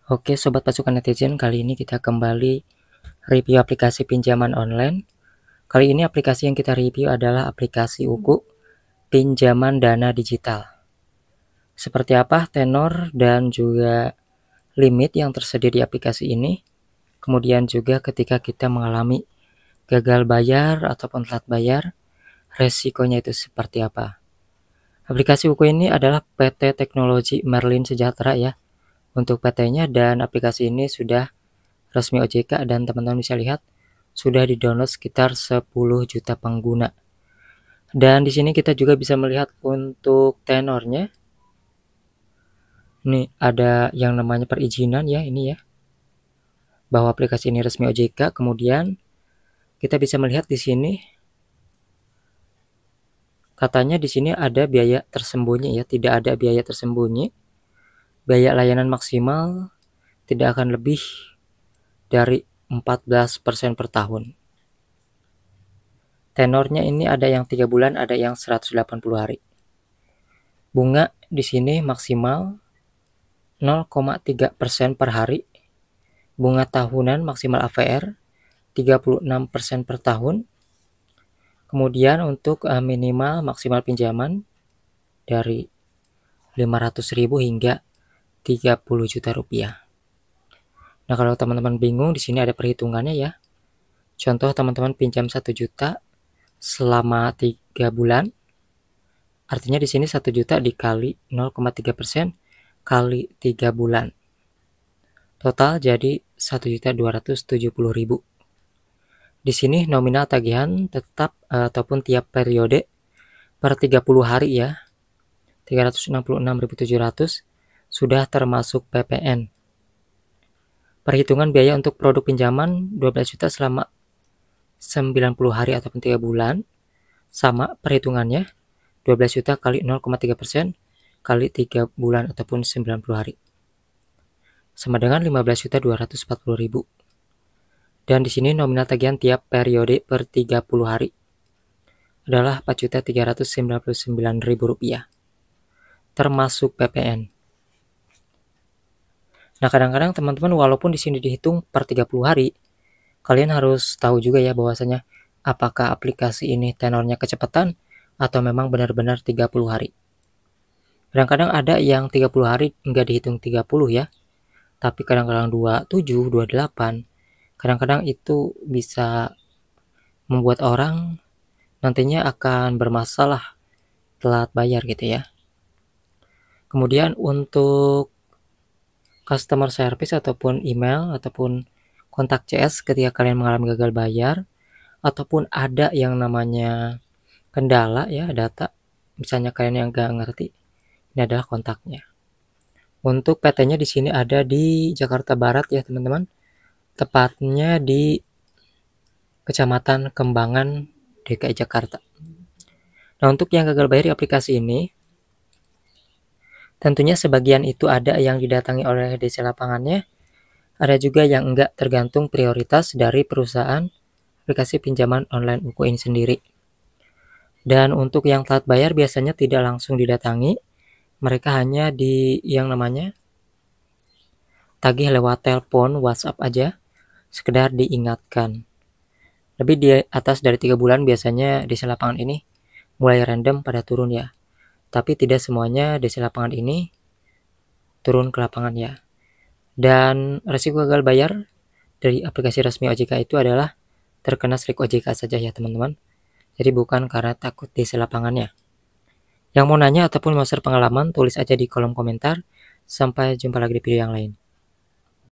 Oke Sobat Pasukan Netizen, kali ini kita kembali review aplikasi pinjaman online. Kali ini aplikasi yang kita review adalah aplikasi Uku Pinjaman Dana Digital. Seperti apa tenor dan juga limit yang tersedia di aplikasi ini, kemudian juga ketika kita mengalami gagal bayar ataupun telat bayar, resikonya itu seperti apa. Aplikasi Uku ini adalah PT Teknologi Merlin Sejahtera ya untuk PT-nya, dan aplikasi ini sudah resmi OJK dan teman-teman bisa lihat sudah di-download sekitar 10 juta pengguna. Dan di sini kita juga bisa melihat untuk tenornya. Ini ada yang namanya perizinan ya, ini ya, bahwa aplikasi ini resmi OJK. Kemudian kita bisa melihat di sini katanya di sini ada biaya tersembunyi ya, tidak ada biaya tersembunyi. Biaya layanan maksimal tidak akan lebih dari 14% per tahun. Tenornya ini ada yang 3 bulan, ada yang 180 hari. Bunga di sini maksimal 0,3% per hari. Bunga tahunan maksimal APR 36% per tahun. Kemudian untuk minimal maksimal pinjaman dari 500.000 hingga 30 juta rupiah. Nah, kalau teman-teman bingung, di sini ada perhitungannya ya. Contoh teman-teman pinjam 1 juta selama 3 bulan. Artinya di sini 1 juta dikali 0,3% kali 3 bulan. Total jadi 1.270.000. Di sini nominal tagihan tetap ataupun tiap periode per 30 hari ya. 366.700 sudah termasuk PPN. Perhitungan biaya untuk produk pinjaman 12 juta selama 90 hari ataupun 3 bulan. Sama perhitungannya 12 juta kali 0,3% kali 3 bulan ataupun 90 hari. Sama dengan 15.240.000. Dan di sini nominal tagihan tiap periode per 30 hari adalah 4.399.000 rupiah. Termasuk PPN. Nah, kadang-kadang teman-teman walaupun di sini dihitung per 30 hari, kalian harus tahu juga ya bahwasanya apakah aplikasi ini tenornya kecepatan atau memang benar-benar 30 hari. Kadang-kadang ada yang 30 hari enggak dihitung 30 ya, tapi kadang-kadang 27, 28. Kadang-kadang itu bisa membuat orang nantinya akan bermasalah telat bayar gitu ya. Kemudian untuk customer service ataupun email ataupun kontak CS ketika kalian mengalami gagal bayar ataupun ada yang namanya kendala ya data, misalnya kalian yang nggak ngerti, ini adalah kontaknya. Untuk PT-nya di sini ada di Jakarta Barat ya teman-teman, tepatnya di Kecamatan Kembangan, DKI Jakarta. Nah, untuk yang gagal bayar di aplikasi ini, tentunya sebagian itu ada yang didatangi oleh DC lapangannya, ada juga yang enggak, tergantung prioritas dari perusahaan aplikasi pinjaman online Uku ini sendiri. Dan untuk yang telat bayar biasanya tidak langsung didatangi, mereka hanya di yang namanya tagih lewat telepon, WhatsApp aja, sekedar diingatkan. Lebih di atas dari 3 bulan biasanya DC lapangan ini mulai random pada turun ya. Tapi tidak semuanya DC lapangan ini turun ke lapangan ya. Dan resiko gagal bayar dari aplikasi resmi OJK itu adalah terkena strik OJK saja ya teman-teman. Jadi bukan karena takut DC lapangannya. Yang mau nanya ataupun mau share pengalaman, tulis aja di kolom komentar. Sampai jumpa lagi di video yang lain.